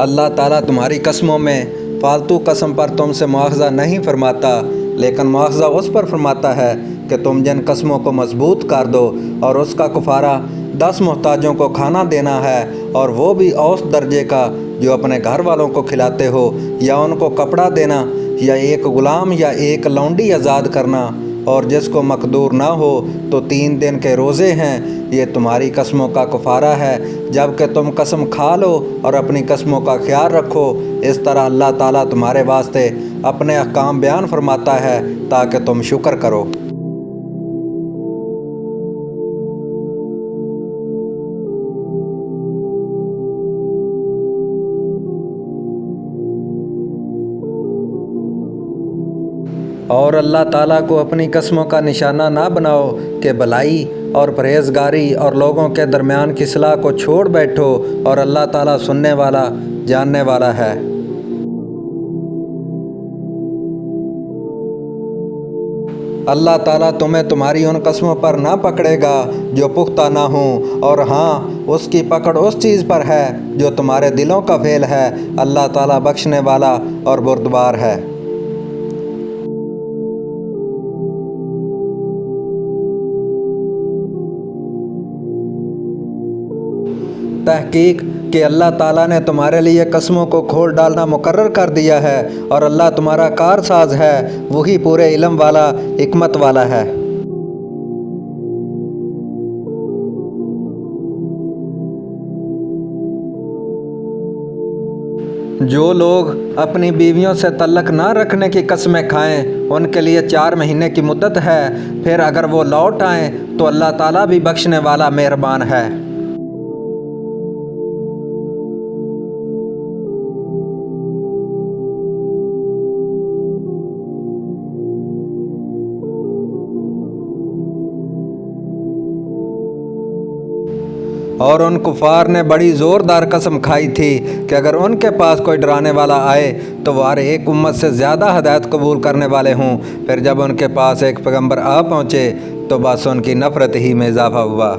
अल्लाह ताला तुम्हारी कस्मों में फालतू कसम पर तुमसे मुआवजा नहीं फरमाता, लेकिन मुआवजा उस पर फरमाता है कि तुम जिन कस्मों को मजबूत कर दो और उसका कुफारा 10 मोहताजों को खाना देना है, और वो भी औसत दर्जे का, जो अपने घर वालों को खिलाते हो, या उनको कपड़ा देना, या एक ग़ुलाम या एक लौंडी आज़ाद करना, और जिसको मकदूर ना हो तो 3 दिन के रोज़े हैं। ये तुम्हारी कस्मों का कुफारा है, जबकि तुम कसम खा लो और अपनी कस्मों का ख्याल रखो। इस तरह अल्लाह ताला तुम्हारे वास्ते अपने अहकाम बयान फरमाता है ताकि तुम शुक्र करो। और अल्लाह ताला को अपनी कस्मों का निशाना ना बनाओ कि भलाई और परहेज़गारी और लोगों के दरमियान की सलाह को छोड़ बैठो, और अल्लाह ताला सुनने वाला जानने वाला है। अल्लाह ताला तुम्हें तुम्हारी उन कस्मों पर ना पकड़ेगा जो पुख्ता ना हों, और हाँ, उसकी पकड़ उस चीज़ पर है जो तुम्हारे दिलों का फेल है। अल्लाह ताला बख्शने वाला और बुर्दबार है। तहकीक कि अल्लाह ताला ने तुम्हारे लिए कस्मों को खोल डालना मुकर्रर कर दिया है, और अल्लाह तुम्हारा कारसाज है, वही पूरे इल्म वाला, हिकमत वाला है। जो लोग अपनी बीवियों से तल्लक ना रखने की कस्में खाएं, उनके लिए 4 महीने की मुद्दत है। फिर अगर वो लौट आएँ तो अल्लाह ताला भी बख्शने वाला मेहरबान है। और उन कुफार ने बड़ी ज़ोरदार कसम खाई थी कि अगर उनके पास कोई डराने वाला आए तो वह हर एक उम्मत से ज़्यादा हदायत कबूल करने वाले हों। फिर जब उनके पास एक पैगंबर आ पहुँचे तो बस उनकी नफ़रत ही में इजाफ़ा हुआ।